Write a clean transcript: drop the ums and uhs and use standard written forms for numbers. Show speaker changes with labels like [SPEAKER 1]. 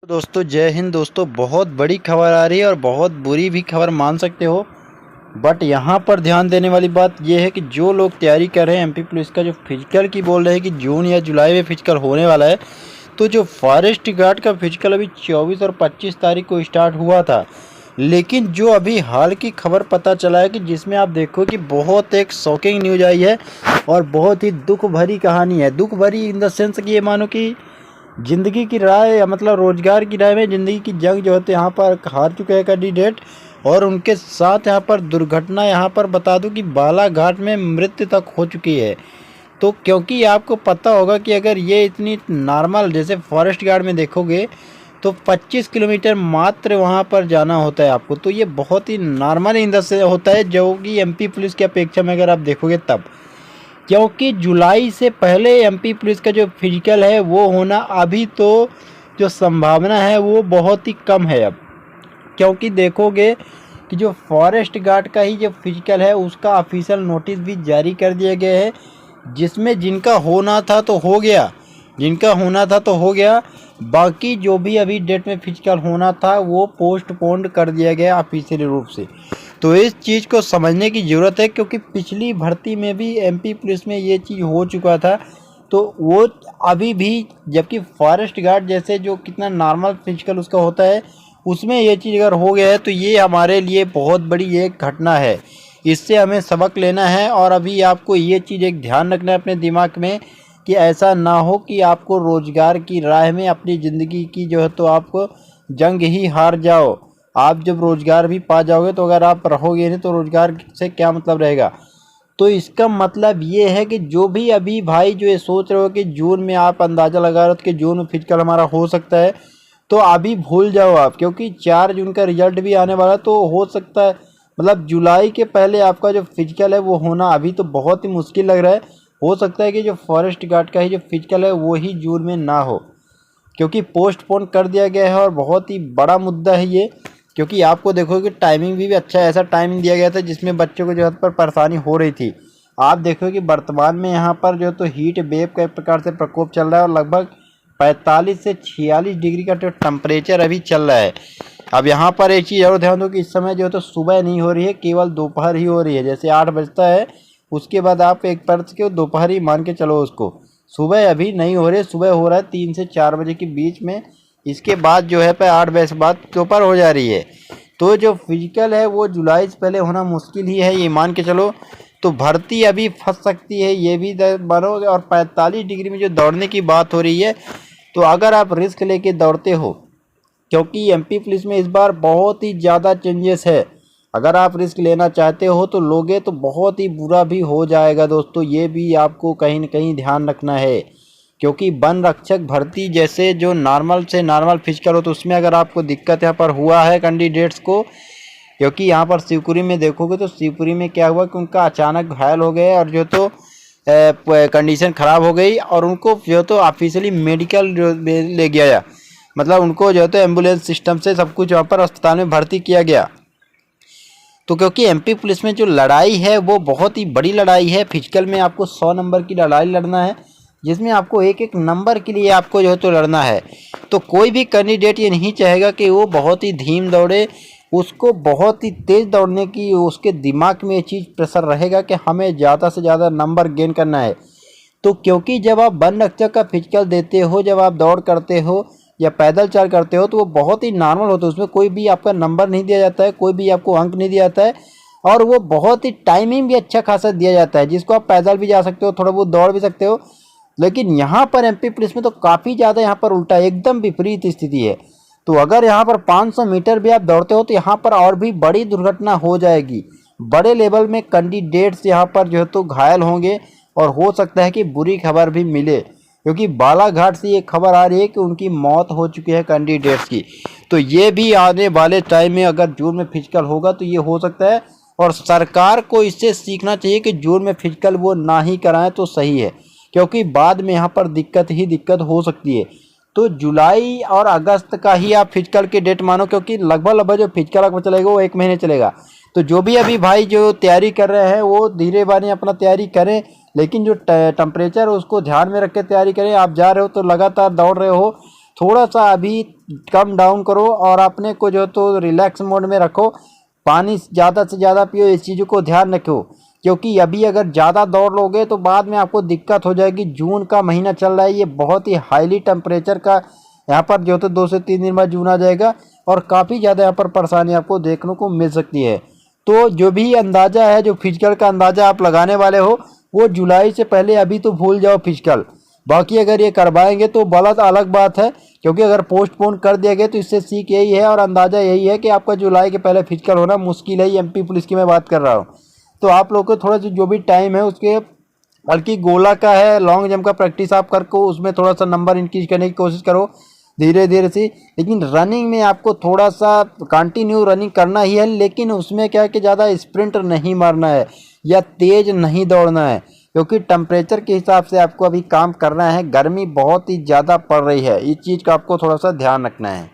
[SPEAKER 1] दोस्तों जय हिंद। दोस्तों बहुत बड़ी खबर आ रही है और बहुत बुरी भी खबर मान सकते हो। बट यहाँ पर ध्यान देने वाली बात यह है कि जो लोग तैयारी कर रहे हैं एमपी पुलिस का, जो फिजिकल की बोल रहे हैं कि जून या जुलाई में फिजिकल होने वाला है, तो जो फॉरेस्ट गार्ड का फिजिकल अभी 24 और 25 तारीख को स्टार्ट हुआ था। लेकिन जो अभी हाल की खबर पता चला है कि जिसमें आप देखो कि बहुत एक शॉकिंग न्यूज आई है और बहुत ही दुख भरी कहानी है। दुख भरी इन द सेंस कि ये मानो कि ज़िंदगी की राय या मतलब रोजगार की राय में ज़िंदगी की जंग जो होती है यहाँ पर हार चुके हैं कैंडिडेट। और उनके साथ यहाँ पर दुर्घटना, यहाँ पर बता दूं कि बालाघाट में मृत्यु तक हो चुकी है। तो क्योंकि आपको पता होगा कि अगर ये इतनी नॉर्मल, जैसे फॉरेस्ट गार्ड में देखोगे तो 25 किलोमीटर मात्र वहाँ पर जाना होता है आपको, तो ये बहुत ही नॉर्मल इन से होता है जो कि एमपी पुलिस की अपेक्षा में अगर आप देखोगे तब। क्योंकि जुलाई से पहले एमपी पुलिस का जो फिजिकल है वो होना अभी तो जो संभावना है वो बहुत ही कम है अब। क्योंकि देखोगे कि जो फॉरेस्ट गार्ड का ही जो फिजिकल है उसका ऑफिशियल नोटिस भी जारी कर दिए गए हैं, जिसमें जिनका होना था तो हो गया, बाकी जो भी अभी डेट में फिजिकल होना था वो पोस्टपोन्ड कर दिया गया ऑफिशियल रूप से। तो इस चीज़ को समझने की ज़रूरत है, क्योंकि पिछली भर्ती में भी एमपी पुलिस में ये चीज़ हो चुका था। तो वो अभी भी, जबकि फॉरेस्ट गार्ड जैसे जो कितना नॉर्मल फिजिकल उसका होता है उसमें ये चीज़ अगर हो गया है तो ये हमारे लिए बहुत बड़ी एक घटना है। इससे हमें सबक लेना है और अभी आपको ये चीज़ एक ध्यान रखना है अपने दिमाग में कि ऐसा ना हो कि आपको रोज़गार की राह में अपनी ज़िंदगी की जो है तो आपको जंग ही हार जाओ। आप जब रोज़गार भी पा जाओगे तो अगर आप रहोगे नहीं तो रोज़गार से क्या मतलब रहेगा। तो इसका मतलब ये है कि जो भी अभी भाई जो ये सोच रहे हो कि जून में, आप अंदाज़ा लगा रहे हो कि जून में फिजिकल हमारा हो सकता है, तो अभी भूल जाओ आप, क्योंकि 4 जून का रिजल्ट भी आने वाला है। तो हो सकता है मतलब जुलाई के पहले आपका जो फिजिकल है वो होना अभी तो बहुत ही मुश्किल लग रहा है। हो सकता है कि जो फॉरेस्ट गार्ड का ही जो फिजिकल है वो ही जून में ना हो, क्योंकि पोस्टपोन कर दिया गया है और बहुत ही बड़ा मुद्दा है ये। क्योंकि आपको देखो कि टाइमिंग भी अच्छा ऐसा टाइमिंग दिया गया था जिसमें बच्चों को जो है पर परेशानी हो रही थी। आप देखो कि वर्तमान में यहाँ पर जो तो हीट वेव का एक प्रकार से प्रकोप चल रहा है और लगभग 45 से 46 डिग्री का जो टेम्परेचर अभी चल रहा है। अब यहाँ पर एक चीज़ और ध्यान दो कि इस समय जो है तो सुबह नहीं हो रही है, केवल दोपहर ही हो रही है। जैसे 8 बजता है उसके बाद आप एक पर्थ के दोपहर ही मान के चलो उसको, सुबह अभी नहीं हो रही है। सुबह हो रहा है 3 से 4 बजे के बीच में, इसके बाद जो है पे 8 बजे से बाद दोपहर हो जा रही है। तो जो फिजिकल है वो जुलाई से पहले होना मुश्किल ही है, ये मान के चलो। तो भर्ती अभी फंस सकती है ये भी मानो। और 45 डिग्री में जो दौड़ने की बात हो रही है, तो अगर आप रिस्क लेके दौड़ते हो, क्योंकि एमपी पुलिस में इस बार बहुत ही ज़्यादा चेंजेस है, अगर आप रिस्क लेना चाहते हो तो लोगे तो बहुत ही बुरा भी हो जाएगा दोस्तों। ये भी आपको कहीं न कहीं ध्यान रखना है, क्योंकि वन रक्षक भर्ती जैसे जो नॉर्मल से नॉर्मल फिजिकल हो तो उसमें अगर आपको दिक्कत यहाँ पर हुआ है कैंडिडेट्स को, क्योंकि यहाँ पर शिवपुरी में देखोगे तो शिवपुरी में क्या हुआ कि उनका अचानक घायल हो गए और जो तो कंडीशन ख़राब हो गई और उनको जो तो ऑफिशियली मेडिकल ले गया, मतलब उनको जो तो एम्बुलेंस सिस्टम से सब कुछ वहाँ पर अस्पताल में भर्ती किया गया। तो क्योंकि एमपी पुलिस में जो लड़ाई है वो बहुत ही बड़ी लड़ाई है। फिजिकल में आपको 100 नंबर की लड़ाई लड़ना है, जिसमें आपको एक एक नंबर के लिए आपको जो है तो लड़ना है। तो कोई भी कैंडिडेट ये नहीं चाहेगा कि वो बहुत ही धीम दौड़े, उसको बहुत ही तेज़ दौड़ने की उसके दिमाग में ये चीज़ प्रेशर रहेगा कि हमें ज़्यादा से ज़्यादा नंबर गेन करना है। तो क्योंकि जब आप वन रक्षक का फिजिकल देते हो, जब आप दौड़ करते हो या पैदल चल करते हो, तो वो बहुत ही नॉर्मल होता है, उसमें कोई भी आपका नंबर नहीं दिया जाता है, कोई भी आपको अंक नहीं दिया जाता है। और वो बहुत ही टाइमिंग भी अच्छा खासा दिया जाता है, जिसको आप पैदल भी जा सकते हो, थोड़ा बहुत दौड़ भी सकते हो। लेकिन यहाँ पर एमपी पुलिस में तो काफ़ी ज़्यादा यहाँ पर उल्टा एकदम विपरीत स्थिति है। तो अगर यहाँ पर 500 मीटर भी आप दौड़ते हो तो यहाँ पर और भी बड़ी दुर्घटना हो जाएगी। बड़े लेवल में कैंडिडेट्स यहाँ पर जो है तो घायल होंगे और हो सकता है कि बुरी खबर भी मिले, क्योंकि बालाघाट से ये खबर आ रही है कि उनकी मौत हो चुकी है कैंडिडेट्स की। तो ये भी आने वाले टाइम में अगर जून में फिजिकल होगा तो ये हो सकता है। और सरकार को इससे सीखना चाहिए कि जून में फिजिकल वो ना ही कराएं तो सही है, क्योंकि बाद में यहाँ पर दिक्कत ही दिक्कत हो सकती है। तो जुलाई और अगस्त का ही आप फिजिकल की डेट मानो, क्योंकि लगभग जो फिजिकल आपको चलेगा वो 1 महीने चलेगा। तो जो भी अभी भाई जो तैयारी कर रहे हैं वो धीरे बानी अपना तैयारी करें, लेकिन जो टेम्परेचर उसको ध्यान में रख के तैयारी करें। आप जा रहे हो तो लगातार दौड़ रहे हो थोड़ा सा अभी कम डाउन करो और अपने को जो तो रिलैक्स मोड में रखो। पानी ज़्यादा से ज़्यादा पियो, इस चीज़ों को ध्यान रखो, क्योंकि अभी अगर ज़्यादा दौड़ लोगे तो बाद में आपको दिक्कत हो जाएगी। जून का महीना चल रहा है, ये बहुत ही हाईली टेम्परेचर का यहाँ पर जो तो 2 से 3 दिन बाद जून आ जाएगा और काफ़ी ज़्यादा यहाँ पर परेशानी आपको देखने को मिल सकती है। तो जो भी अंदाज़ा है, जो फिजिकल का अंदाज़ा आप लगाने वाले हो, वो जुलाई से पहले अभी तो भूल जाओ फिजिकल। बाकी अगर ये करवाएंगे तो बहुत अलग बात है, क्योंकि अगर पोस्टपोन कर दिया गया तो इससे सीख यही है और अंदाज़ा यही है कि आपका जुलाई के पहले फिजिकल होना मुश्किल है। एमपी पुलिस की मैं बात कर रहा हूँ। तो आप लोग को थोड़ा सा जो भी टाइम है उसके, बल्कि गोला का है, लॉन्ग जंप का प्रैक्टिस आप करके उसमें थोड़ा सा नंबर इंक्रीज करने की कोशिश करो धीरे धीरे से। लेकिन रनिंग में आपको थोड़ा सा कंटिन्यू रनिंग करना ही है, लेकिन उसमें क्या है कि ज़्यादा स्प्रिंट नहीं मारना है या तेज़ नहीं दौड़ना है, क्योंकि टेम्परेचर के हिसाब से आपको अभी काम करना है। गर्मी बहुत ही ज़्यादा पड़ रही है, इस चीज़ का आपको थोड़ा सा ध्यान रखना है।